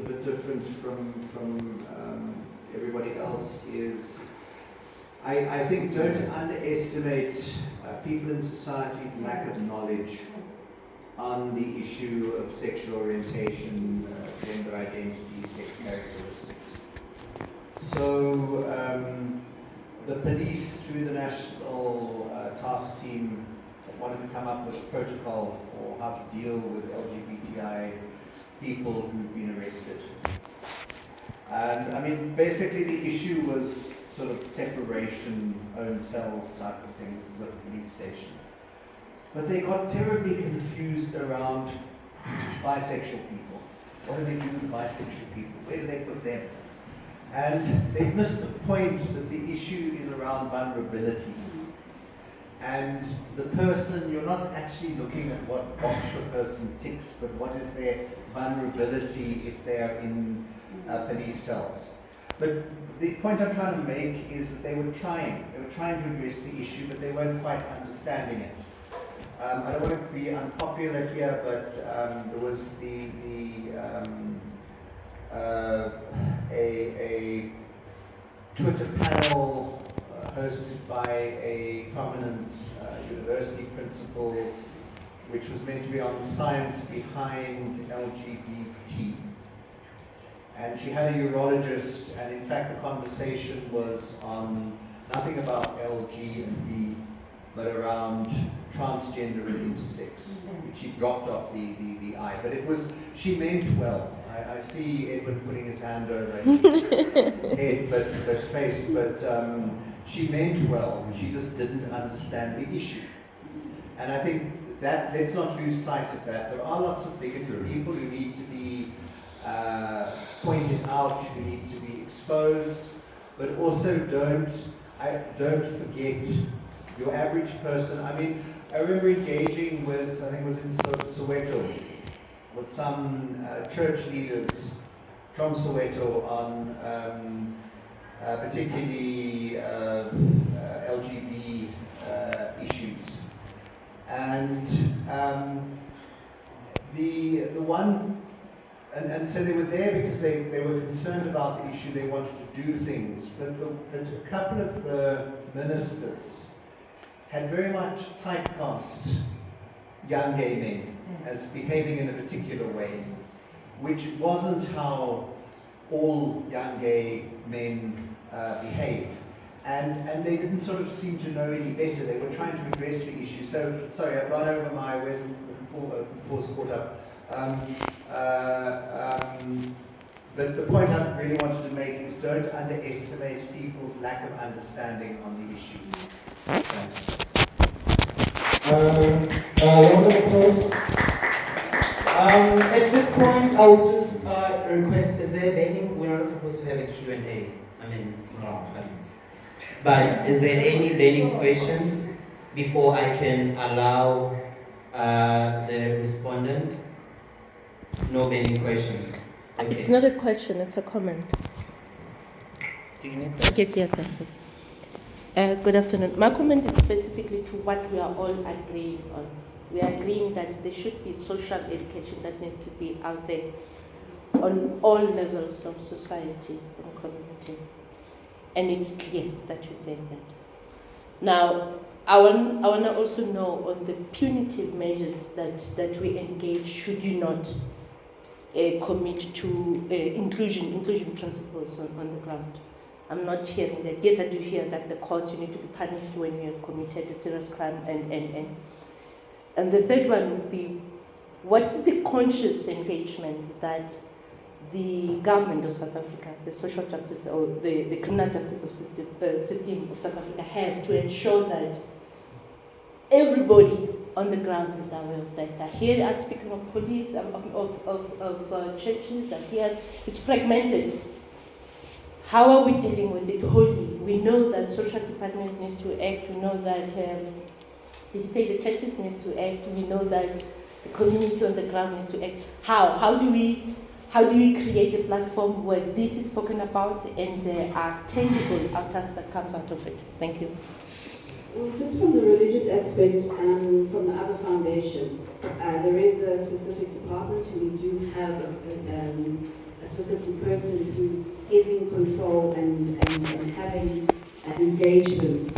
bit different from everybody else is I think don't underestimate people in society's lack of knowledge on the issue of sexual orientation, gender identity, sex characteristics. So the police, through the National Task Team, wanted to come up with a protocol for how to deal with LGBTI people who've been arrested. And I mean, basically the issue was sort of separation, own cells type of things at the police station. But they got terribly confused around bisexual people. What do they do with bisexual people? Where do they put them? And they missed the point that the issue is around vulnerability. And the person, you're not actually looking at what box the person ticks, but what is their vulnerability if they are in police cells. But the point I'm trying to make is that they were trying to address the issue, but they weren't quite understanding it. I don't want to be unpopular here, but there was a Twitter panel hosted by a prominent university principal, which was meant to be on the science behind LGBT. And she had a urologist, and in fact the conversation was on nothing about LG and B, but around transgender and intersex. She dropped off the I, but it was, she meant well. I see Edwin putting his hand over his head, but face, but she meant well. She just didn't understand the issue. And I think that, let's not lose sight of that. There are lots of bigoted people who need to be pointed out, who need to be exposed, but also don't forget your average person. I mean, I remember engaging with, I think it was in Soweto, with some church leaders from Soweto on particularly LGBT issues. And the one, and so they were there because they were concerned about the issue, they wanted to do things, but a couple of the ministers had very much typecast young gay men as behaving in a particular way, which wasn't how all young gay men behave. And they didn't sort of seem to know any better. They were trying to address the issue. So, sorry, I've run over my, where's Paul's caught up. But the point I really wanted to make is don't underestimate people's lack of understanding on the issue. Thanks. At this point, I would just request, is there any, we're not supposed to have a Q&A. I mean, it's not funny. But is there any burning question before I can allow the respondent? No burning question. Okay. It's not a question, it's a comment. Do you need that? Yes. Good afternoon. My comment is specifically to what we are all agreeing on. We are agreeing that there should be social education that needs to be out there on all levels of societies and community. And it's clear that you're saying that. Now, I want to also know on the punitive measures that we engage, should you not commit to inclusion principles on the ground. I'm not hearing that. Yes, I do hear that the courts, you need to be punished when you have committed a serious crime and the third one would be, what is the conscious engagement that the government of South Africa, the social justice or the criminal justice system of South Africa have to ensure that everybody on the ground is aware of that? I hear us speaking of police, of churches, I hear it's fragmented. How are we dealing with it wholly? We know that social department needs to act. We know that, did you say the churches needs to act? We know that the community on the ground needs to act. How do we create a platform where this is spoken about and there are tangible outcomes that comes out of it? Thank you. Well, just from the religious aspect, from the other foundation, there is a specific department, and we do have a specific person who is in control and having engagements